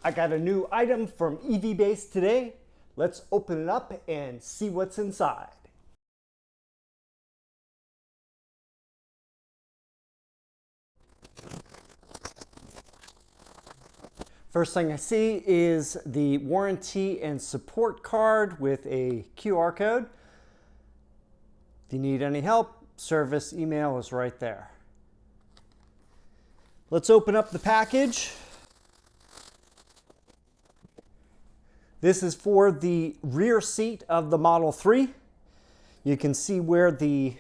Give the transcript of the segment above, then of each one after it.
I got a new item from EVbase today. Let's open it up and see what's inside. First thing I see is the warranty and support card with a QR code. If you need any help, service email is right there. Let's open up the package. This is for the rear seat of the Model 3. You can see where the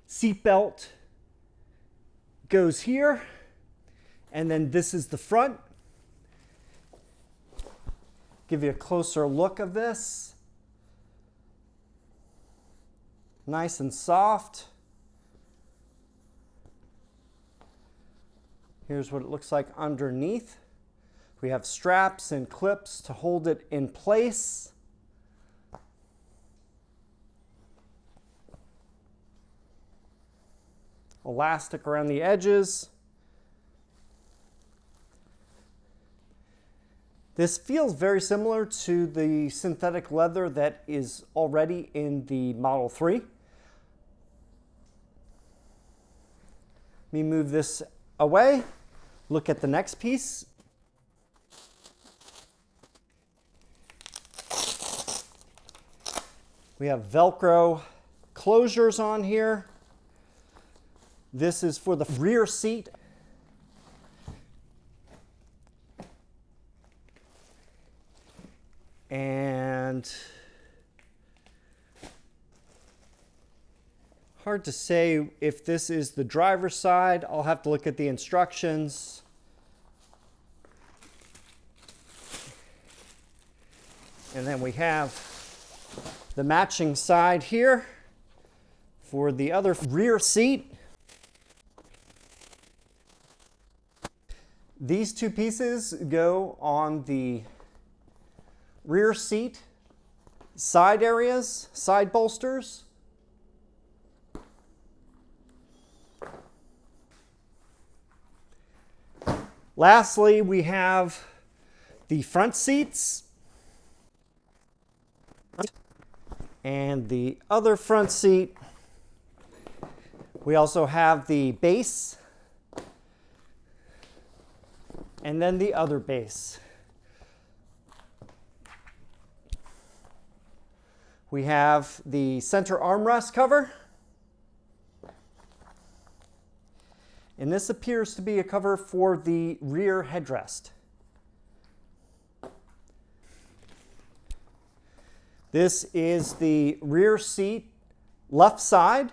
seat belt goes here, and then this is the front. Give you a closer look of this. Nice and soft. Here's what it looks like underneath. We have straps and clips to hold it in place. Elastic around the edges. This feels very similar to the synthetic leather that is already in the Model 3. Let me move this away. Look at the next piece. We have Velcro closures on here. This is for the rear seat. And hard to say if this is the driver's side. I'll have to look at the instructions. And then we have the matching side here for the other rear seat. These two pieces go on the rear seat side areas, side bolsters. Lastly, we have the front seats and the other front seat. We also have the base and then the other base. We have the center armrest cover. And this appears to be a cover for the rear headrest. This is the rear seat left side.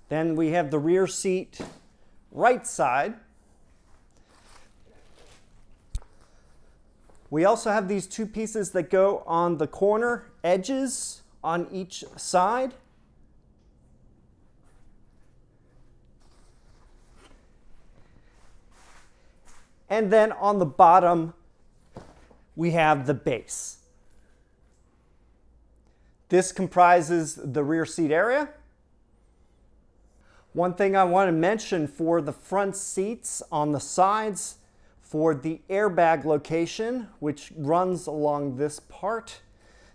Then we have the rear seat right side. We also have these two pieces that go on the corner edges on each side. And then on the bottom, we have the base. This comprises the rear seat area. One thing I want to mention for the front seats on the sides, for the airbag location, which runs along this part,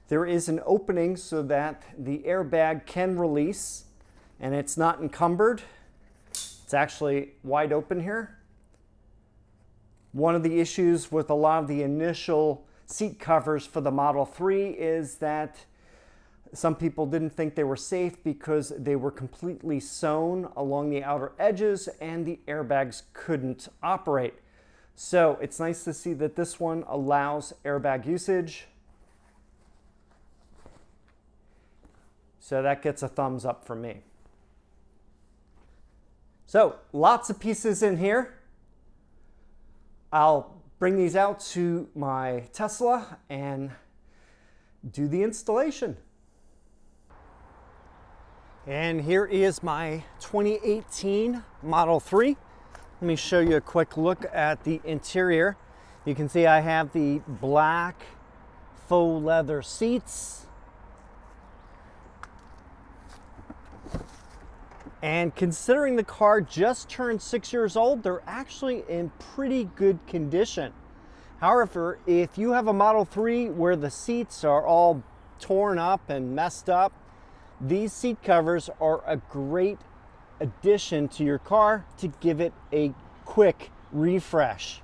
there is an opening so that the airbag can release and it's not encumbered. It's actually wide open here. One of the issues with a lot of the initial seat covers for the Model 3 is that some people didn't think they were safe because they were completely sewn along the outer edges and the airbags couldn't operate. So it's nice to see that this one allows airbag usage. So that gets a thumbs up from me. So lots of pieces in here. I'll bring these out to my Tesla and do the installation. And here is my 2018 Model 3. Let me show you a quick look at the interior. You can see I have the black faux leather seats. And considering the car just turned 6 years old, they're actually in pretty good condition. However, if you have a Model 3 where the seats are all torn up and messed up, these seat covers are a great addition to your car to give it a quick refresh.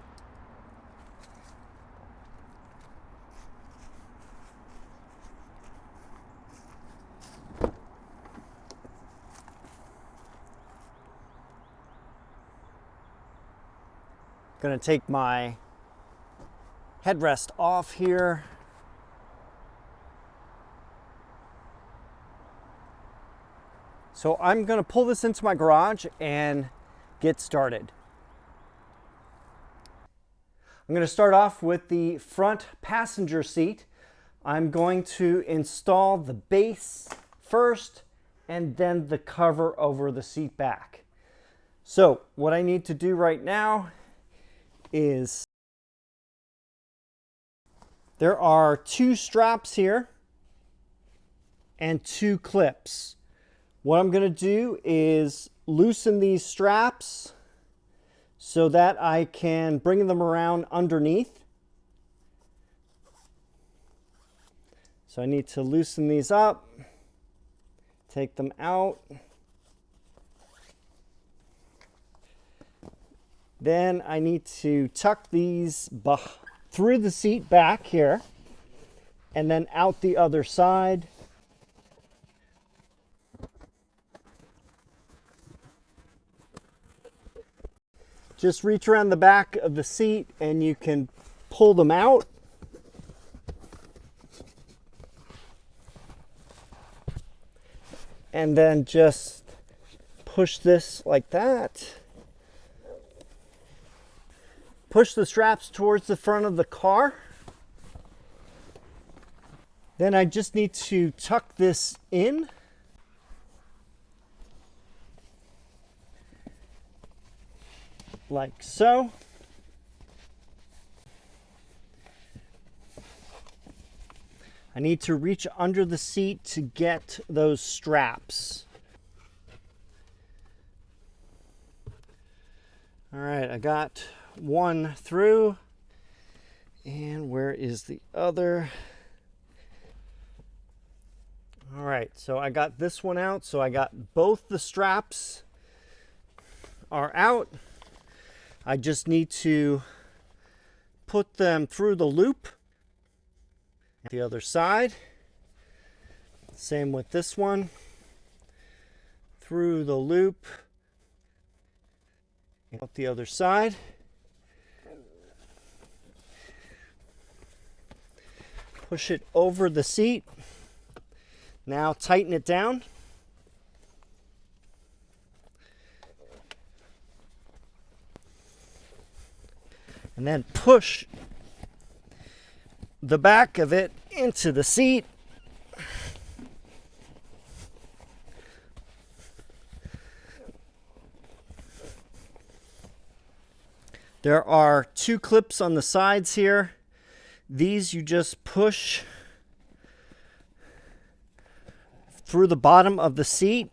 Going to take my headrest off here. So I'm going to pull this into my garage and get started. I'm going to start off with the front passenger seat. I'm going to install the base first and then the cover over the seat back. So what I need to do right now is there are 2 straps here and 2 clips. What I'm going to do is loosen these straps so that I can bring them around underneath. So I need to loosen these up, take them out. Then I need to tuck these through the seat back here and then out the other side. Just reach around the back of the seat and you can pull them out. And then just push this like that. Push the straps towards the front of the car. Then I just need to tuck this in. Like so. I need to reach under the seat to get those straps. All right, I got one through. And where is the other? All right, so I got this one out. So I got both the straps are out. I just need to put them through the loop. The other side. Same with this one. Through the loop. Out the other side. Push it over the seat. Now tighten it down. And then push the back of it into the seat. There are 2 clips on the sides here. These you just push through the bottom of the seat.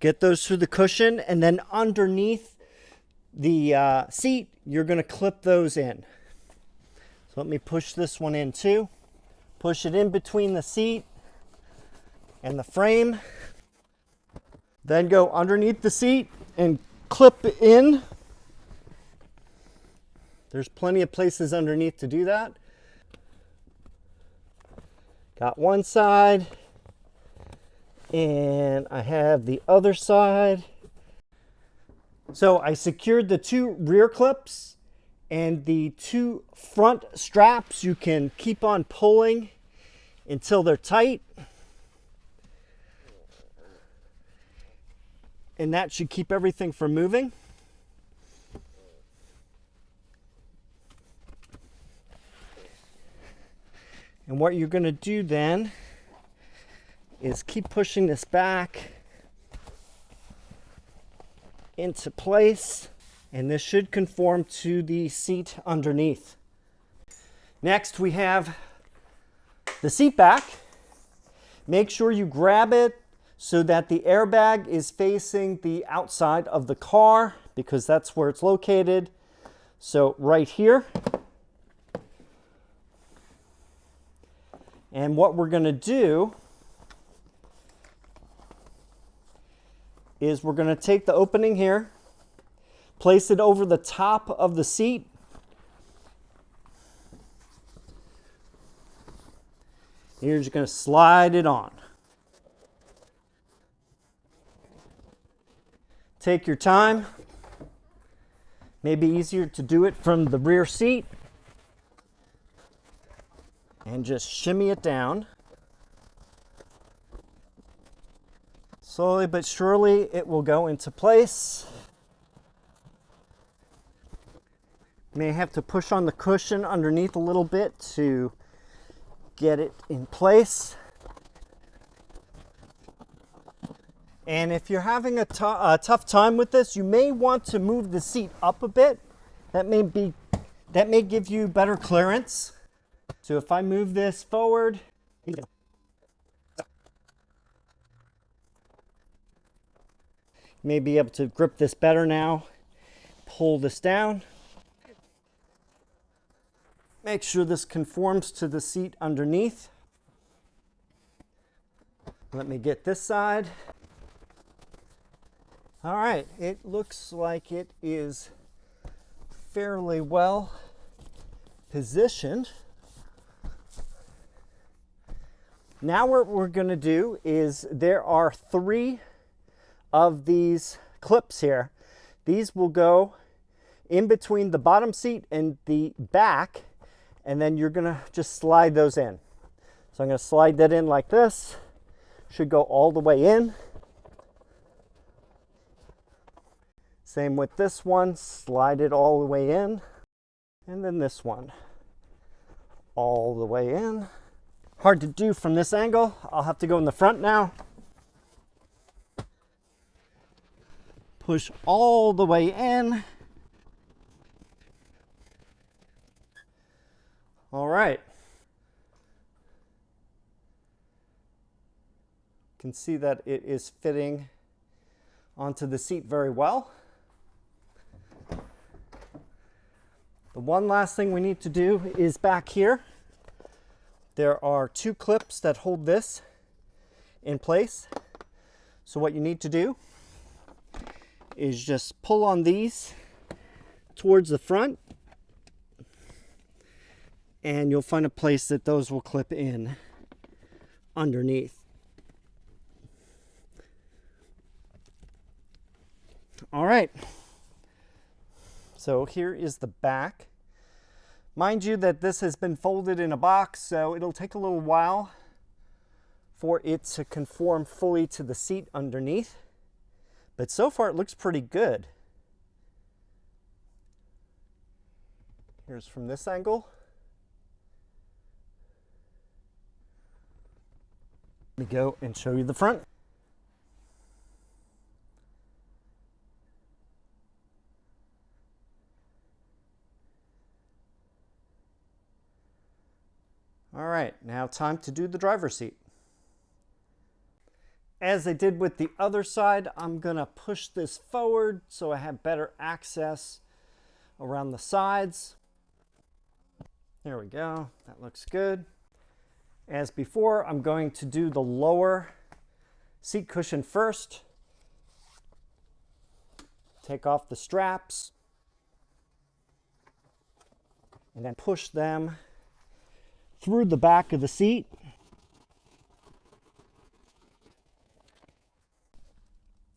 Get those through the cushion, and then underneath the seat, you're going to clip those in. So let me push this one in too. Push it in between the seat and the frame. Then go underneath the seat and clip in. There's plenty of places underneath to do that. Got one side. And I have the other side. So I secured the 2 rear clips and the 2 front straps. You can keep on pulling until they're tight. And that should keep everything from moving. And what you're going to do then is keep pushing this back into place, and this should conform to the seat underneath. Next, we have the seat back. Make sure you grab it so that the airbag is facing the outside of the car because that's where it's located. So right here. And what we're going to do is we're going to take the opening here, place it over the top of the seat, you're just going to slide it on. Take your time. Maybe easier to do it from the rear seat. And just shimmy it down. Slowly but surely it will go into place. You may have to push on the cushion underneath a little bit to get it in place. And if you're having a tough time with this, you may want to move the seat up a bit. That may give you better clearance. So if I move this forward, you may be able to grip this better now. Pull this down. Make sure this conforms to the seat underneath. Let me get this side. All right, it looks like it is fairly well positioned. Now what we're going to do is there are 3 of these clips here. These will go in between the bottom seat and the back, and then you're going to just slide those in. So I'm going to slide that in like this. Should go all the way in. Same with this one, slide it all the way in. And then this one, all the way in. Hard to do from this angle. I'll have to go in the front now. Push all the way in. All right. You can see that it is fitting onto the seat very well. The one last thing we need to do is back here. There are 2 clips that hold this in place. So what you need to do is just pull on these towards the front, and you'll find a place that those will clip in underneath. All right. So here is the back. Mind you that this has been folded in a box, so it'll take a little while for it to conform fully to the seat underneath. But so far it looks pretty good. Here's from this angle. Let me go and show you the front. All right, now time to do the driver's seat. As I did with the other side, I'm gonna push this forward so I have better access around the sides. There we go, that looks good. As before, I'm going to do the lower seat cushion first. Take off the straps and then push them through the back of the seat.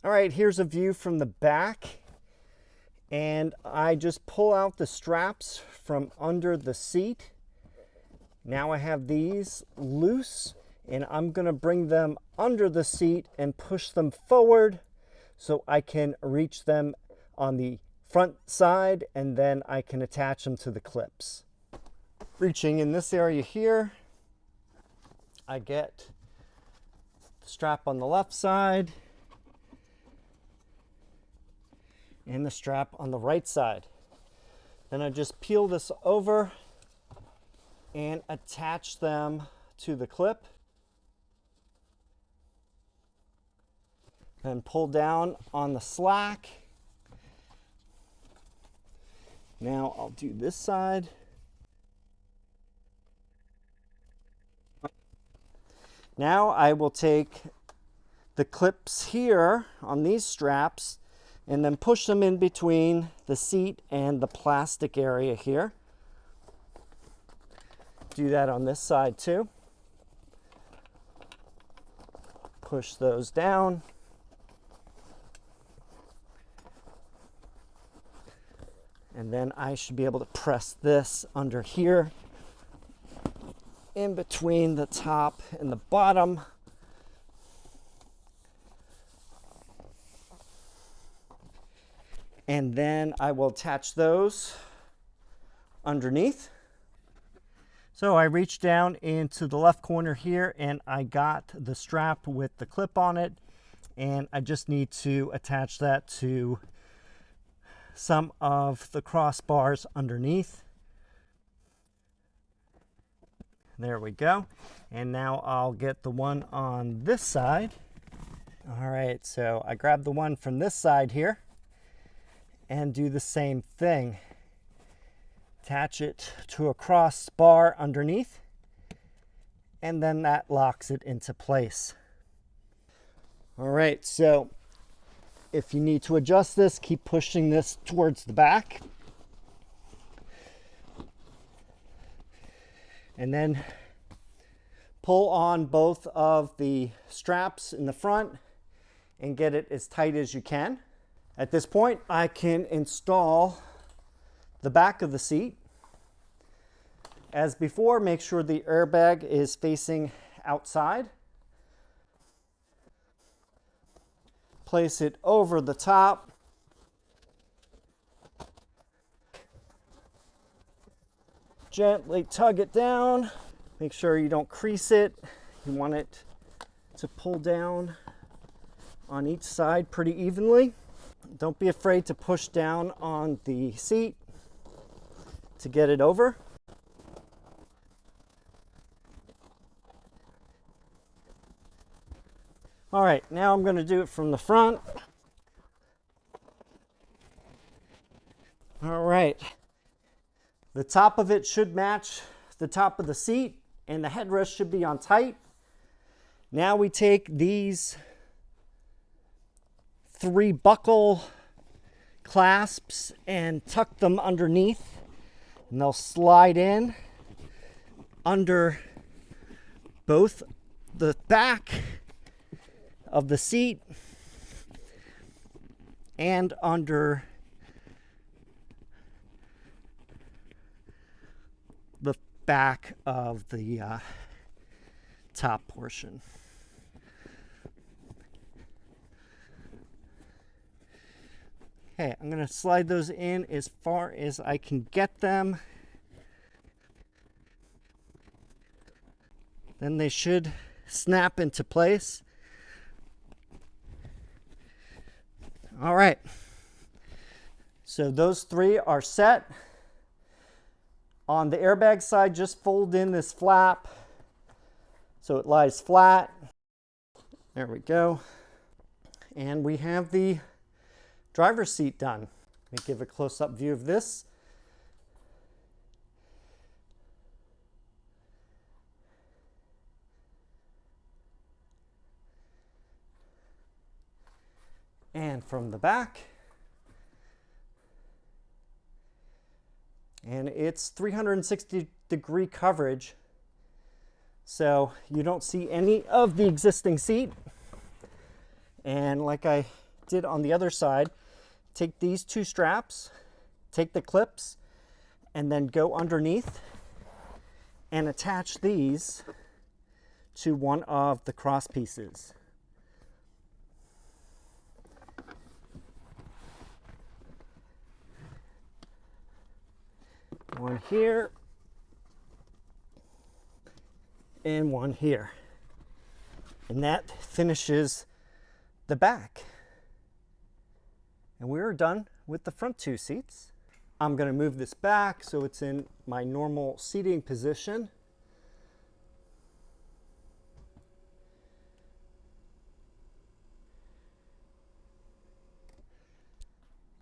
All right, here's a view from the back. And I just pull out the straps from under the seat. Now I have these loose, and I'm gonna bring them under the seat and push them forward so I can reach them on the front side, and then I can attach them to the clips. Reaching in this area here, I get the strap on the left side and the strap on the right side. Then I just peel this over and attach them to the clip. Then pull down on the slack. Now I'll do this side. Now I will take the clips here on these straps and then push them in between the seat and the plastic area here. Do that on this side too. Push those down. And then I should be able to press this under here in between the top and the bottom. And then I will attach those underneath. So I reached down into the left corner here and I got the strap with the clip on it, and I just need to attach that to some of the crossbars underneath. There we go. And now I'll get the one on this side. All right, so I grab the one from this side here and do the same thing. Attach it to a crossbar underneath, and then that locks it into place. All right, so if you need to adjust this, keep pushing this towards the back. And then pull on both of the straps in the front and get it as tight as you can. At this point, I can install the back of the seat. As before, make sure the airbag is facing outside. Place it over the top. Gently tug it down. Make sure you don't crease it. You want it to pull down on each side pretty evenly. Don't be afraid to push down on the seat to get it over. All right, now I'm going to do it from the front. All right, the top of it should match the top of the seat and the headrest should be on tight. Now we take these 3 buckle clasps and tuck them underneath, and they'll slide in under both the back of the seat and under the back of the top portion. Okay, I'm going to slide those in as far as I can get them. Then they should snap into place. All right, so those 3 are set. On the airbag side, just fold in this flap so it lies flat. There we go. And we have the driver's seat done. Let me give a close-up view of this. And from the back. And it's 360-degree coverage, so you don't see any of the existing seat. And like I did on the other side, take these 2 straps, take the clips, and then go underneath and attach these to one of the cross pieces. One here and one here. And that finishes the back. And we're done with the front 2 seats. I'm going to move this back so it's in my normal seating position.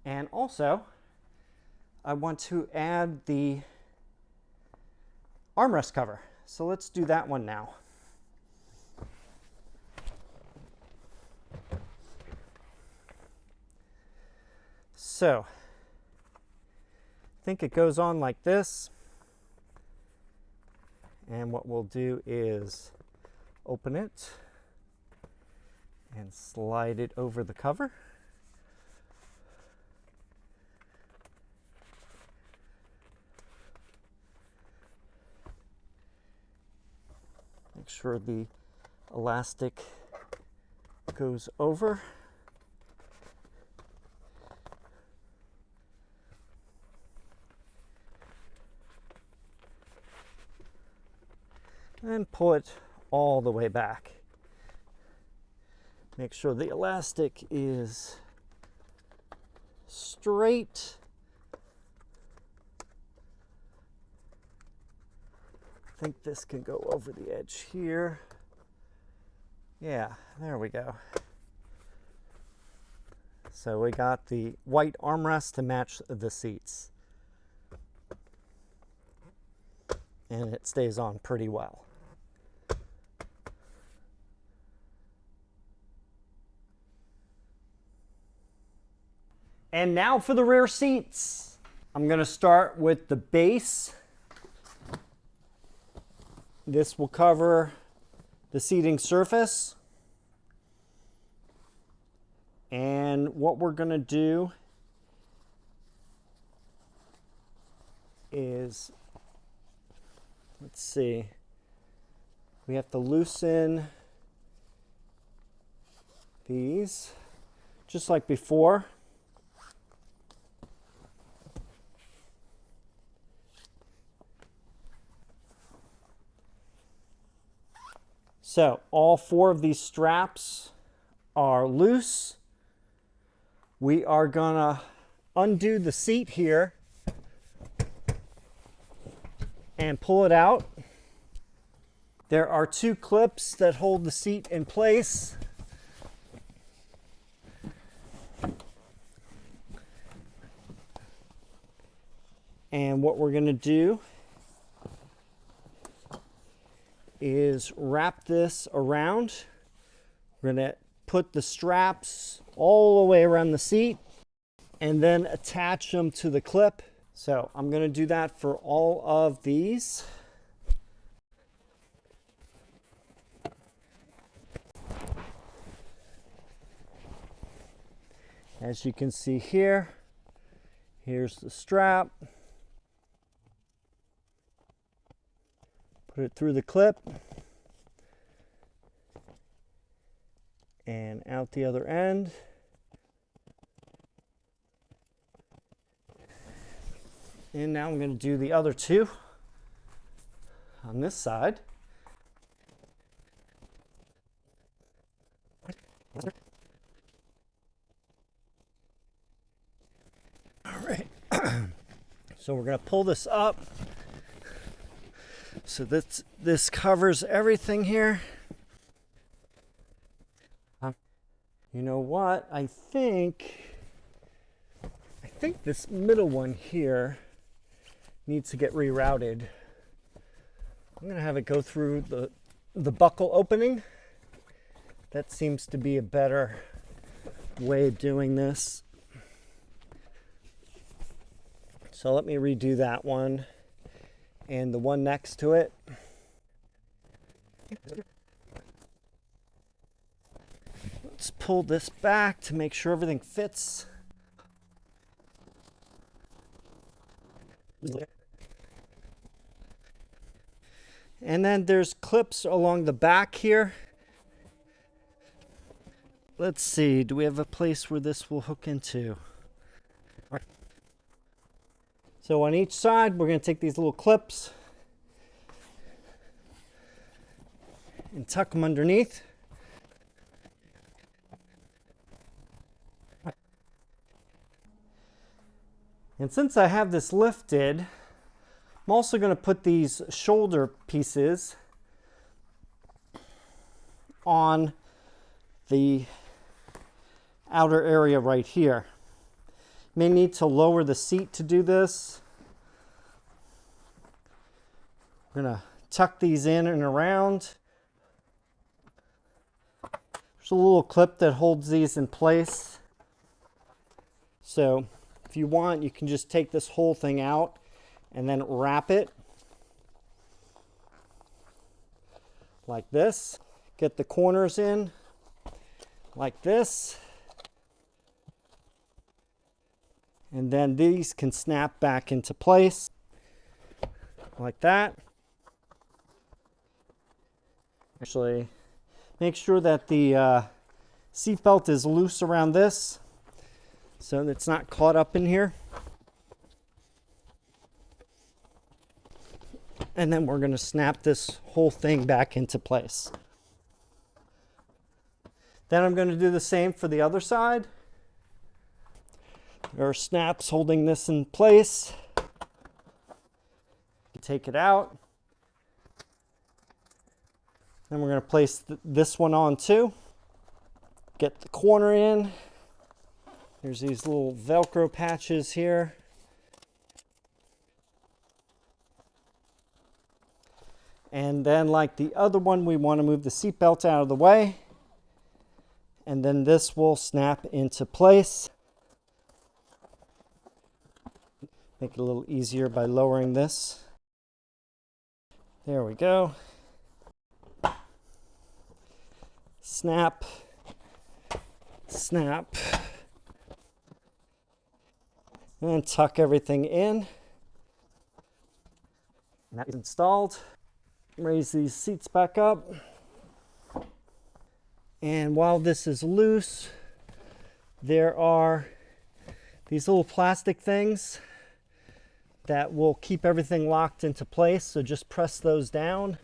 And also, I want to add the armrest cover. So let's do that one now. So, I think it goes on like this. And what we'll do is open it and slide it over the cover. Make sure the elastic goes over. And pull it all the way back. Make sure the elastic is straight. I think this can go over the edge here. Yeah, there we go. So we got the white armrest to match the seats. And it stays on pretty well. And now for the rear seats. I'm going to start with the base. This will cover the seating surface. And what we're going to do is, let's see, we have to loosen these just like before. So all 4 of these straps are loose. We are gonna undo the seat here and pull it out. There are 2 clips that hold the seat in place. And what we're gonna do is wrap this around. We're going to put the straps all the way around the seat and then attach them to the clip. So I'm going to do that for all of these. As you can see here, here's the strap. Put it through the clip and out the other end. And now I'm going to do the other 2 on this side. All right. So we're going to pull this up. So this covers everything here. You know what? I think this middle one here needs to get rerouted. I'm going to have it go through the buckle opening. That seems to be a better way of doing this. So let me redo that one and the one next to it. Let's pull this back to make sure everything fits. And then there's clips along the back here. Let's see, do we have a place where this will hook into? So on each side, we're going to take these little clips and tuck them underneath. And since I have this lifted, I'm also going to put these shoulder pieces on the outer area right here. You may need to lower the seat to do this. We're going to tuck these in and around. There's a little clip that holds these in place. So if you want, you can just take this whole thing out and then wrap it like this. Get the corners in like this. And then these can snap back into place like that. Actually, make sure that the seat belt is loose around this so that it's not caught up in here. And then we're going to snap this whole thing back into place. Then I'm going to do the same for the other side. There are snaps holding this in place. You take it out. Then we're going to place this one on too. Get the corner in. There's these little Velcro patches here. And then like the other one, we want to move the seat belt out of the way. And then this will snap into place. Make it a little easier by lowering this. There we go. Snap, snap, and tuck everything in. And that is installed. Raise these seats back up. And while this is loose, there are these little plastic things that will keep everything locked into place. So just press those down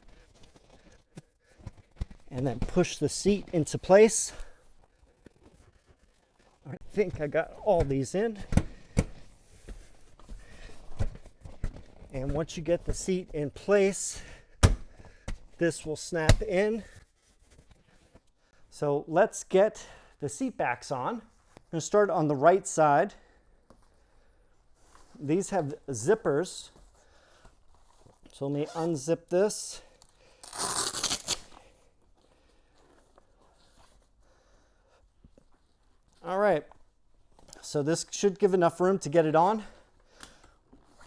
and then push the seat into place. I think I got all these in. And once you get the seat in place, this will snap in. So let's get the seat backs on. I'm going to start on the right side. These have zippers. So let me unzip this. All right. So this should give enough room to get it on.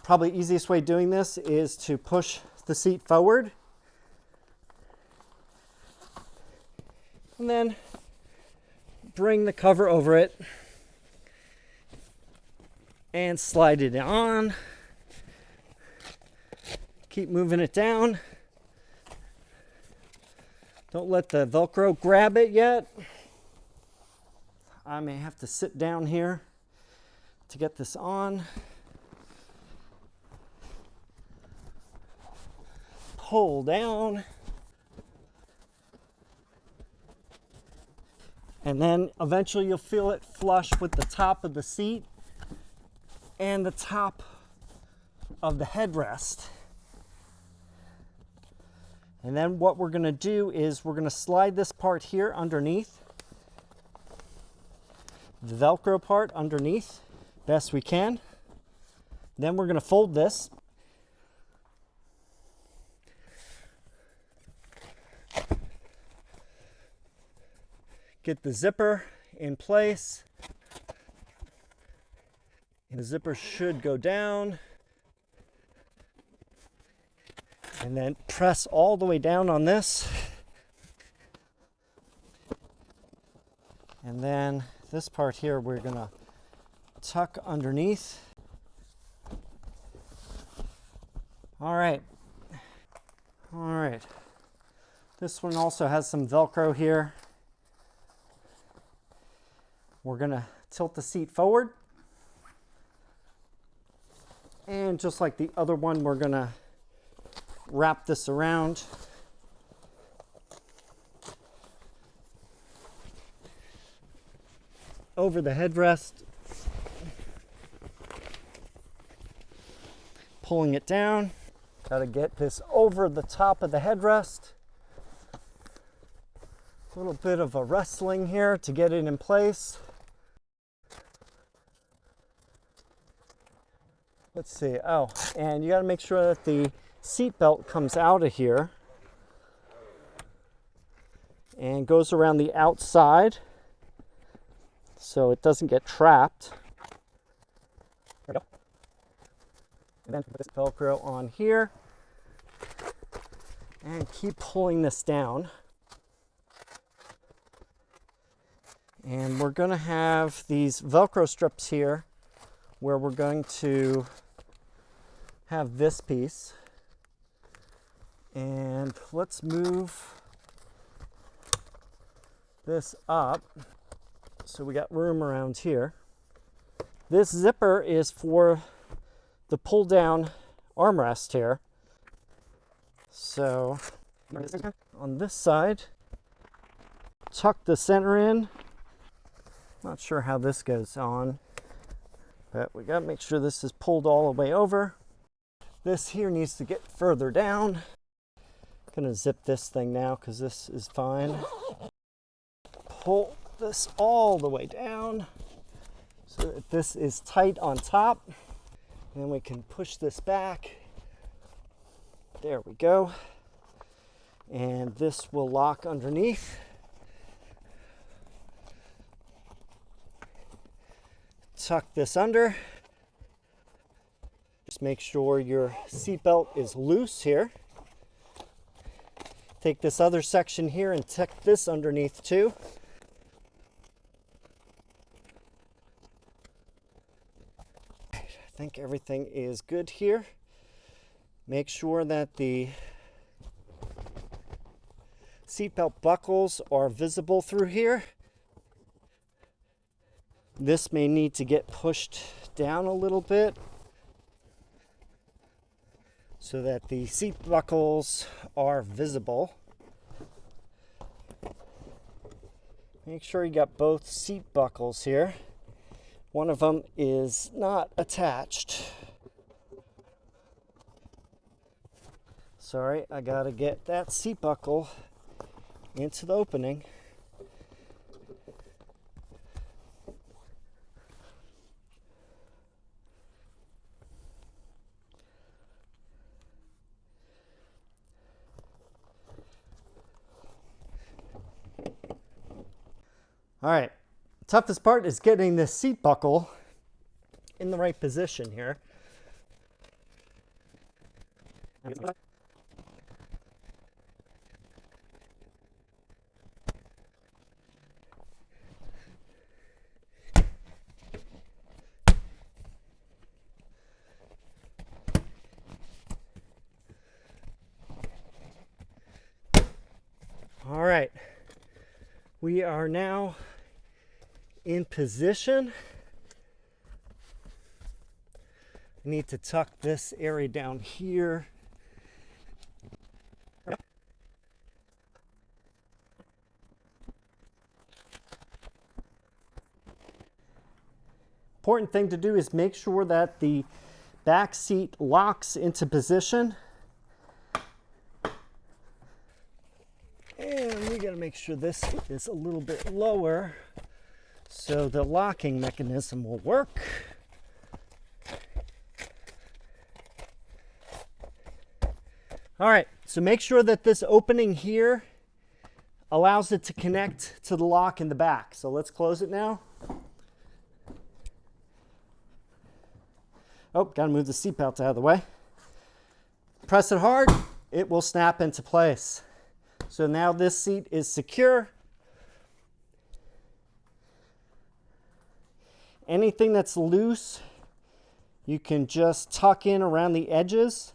Probably easiest way of doing this is to push the seat forward. And then bring the cover over it and slide it on. Keep moving it down. Don't let the Velcro grab it yet. I may have to sit down here to get this on. Pull down. And then eventually you'll feel it flush with the top of the seat and the top of the headrest. And then what we're going to do is we're going to slide this part here underneath, the Velcro part underneath, best we can. Then we're going to fold this. Get the zipper in place. And the zipper should go down. And then press all the way down on this. And then this part here we're going to tuck underneath. All right. All right. This one also has some Velcro here. We're going to tilt the seat forward. And just like the other one, we're going to wrap this around. Over the headrest. pulling it down. Got to get this over the top of the headrest. A little bit of a wrestling here to get it in place. Let's see. Oh, and you got to make sure that the seat belt comes out of here and goes around the outside so it doesn't get trapped. There we go. And then put this Velcro on here and keep pulling this down. And we're going to have these Velcro strips here where we're going to have this piece. And let's move this up so we got room around here. This zipper is for the pull down armrest here. So on this side, tuck the center in. Not sure how this goes on, but we gotta make sure this is pulled all the way over. This here needs to get further down. I'm gonna zip this thing now because this is fine. Pull this all the way down so that this is tight on top. Then we can push this back. There we go. And this will lock underneath. Tuck this under. Just make sure your seatbelt is loose here. Take this other section here and tuck this underneath too. I think everything is good here. Make sure that the seatbelt buckles are visible through here. This may need to get pushed down a little bit so that the seat buckles are visible. Make sure you got both seat buckles here. One of them is not attached. Sorry, I gotta get that seat buckle into the opening. All right, toughest part is getting this seat buckle in the right position here. All right, we are now in position. I need to tuck this area down here. Important thing to do is make sure that the back seat locks into position. And we got to make sure this is a little bit lower so the locking mechanism will work. All right, so make sure that this opening here allows it to connect to the lock in the back. So let's close it now. Oh, got to move the seat belts out of the way. Press it hard, it will snap into place. So now this seat is secure. Anything that's loose, you can just tuck in around the edges.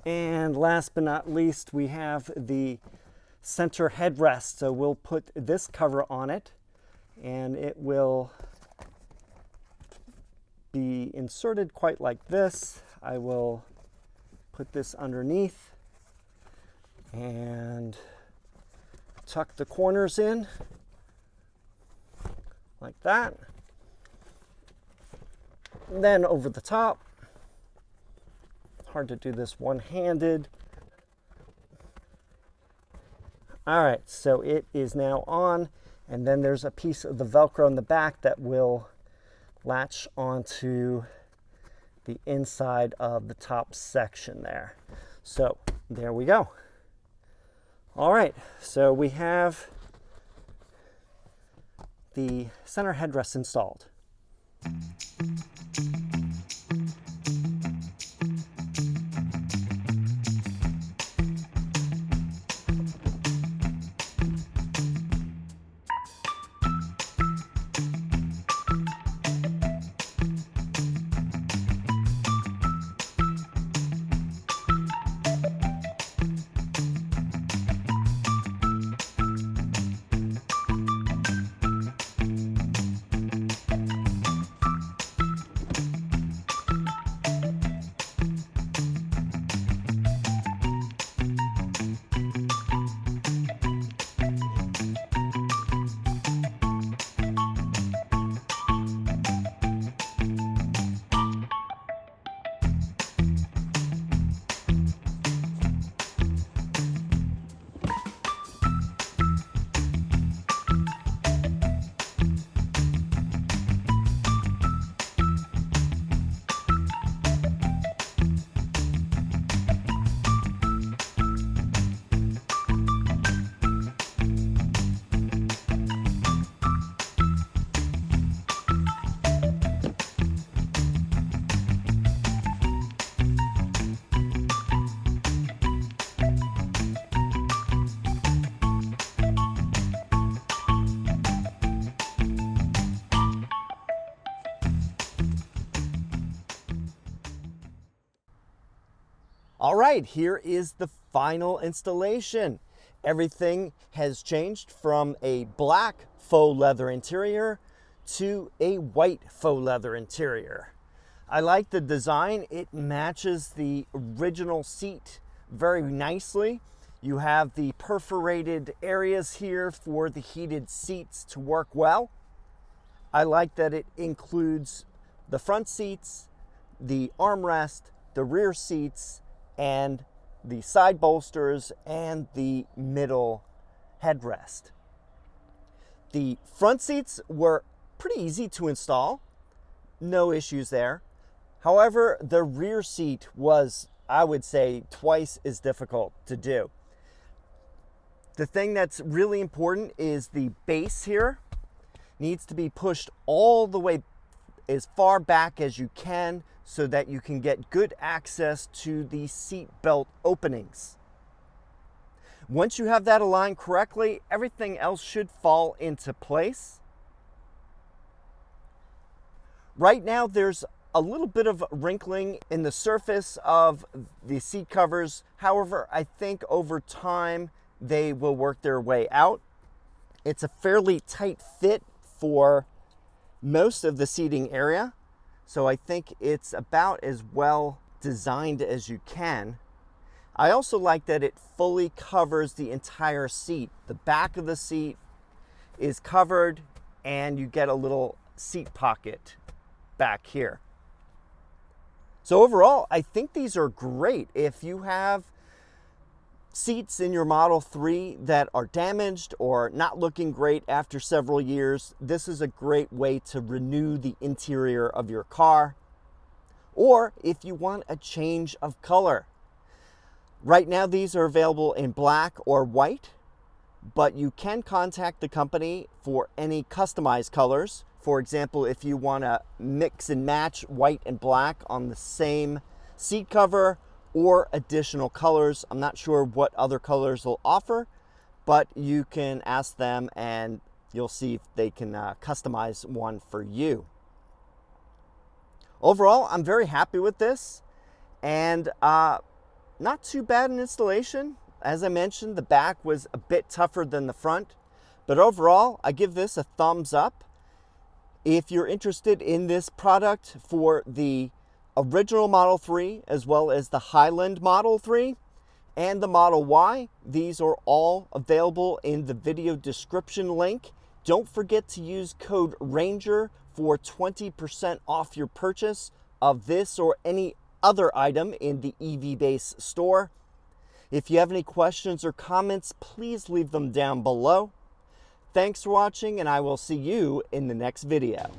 And last but not least, we have the center headrest. So we'll put this cover on it and it will be inserted quite like this. I will put this underneath and tuck the corners in. like that. Then over the top. Hard to do this one-handed. All right, so it is now on, and then there's a piece of the Velcro in the back that will latch onto the inside of the top section there. So there we go. All right, so we have the center headrest installed. All right, here is the final installation. Everything has changed from a black faux leather interior to a white faux leather interior. I like the design. It matches the original seat very nicely. You have the perforated areas here for the heated seats to work well. I like that it includes the front seats, the armrest, the rear seats, and the side bolsters and the middle headrest. The front seats were pretty easy to install, no issues there. However, the rear seat was, I would say, twice as difficult to do. The thing that's really important is the base here needs to be pushed all the way as far back as you can so that you can get good access to the seat belt openings. Once you have that aligned correctly, everything else should fall into place. Right now, there's a little bit of wrinkling in the surface of the seat covers. However, I think over time, they will work their way out. It's a fairly tight fit for most of the seating area. So I think it's about as well designed as you can. I also like that it fully covers the entire seat. The back of the seat is covered and you get a little seat pocket back here. So overall, I think these are great. If you have seats in your Model 3 that are damaged or not looking great after several years, this is a great way to renew the interior of your car. Or if you want a change of color. Right now, these are available in black or white, but you can contact the company for any customized colors. For example, if you want to mix and match white and black on the same seat cover, or additional colors. I'm not sure what other colors they'll offer, but you can ask them and you'll see if they can customize one for you. Overall, I'm very happy with this, and not too bad an installation. As I mentioned, the back was a bit tougher than the front, but overall, I give this a thumbs up. If you're interested in this product for the original Model 3 as well as the Highland Model 3 and the Model Y, these are all available in the video description link Don't forget to use code RANGER for 20% off your purchase of this or any other item in the EVbase store. If you have any questions or comments, please leave them down below. Thanks for watching, and I will see you in the next video.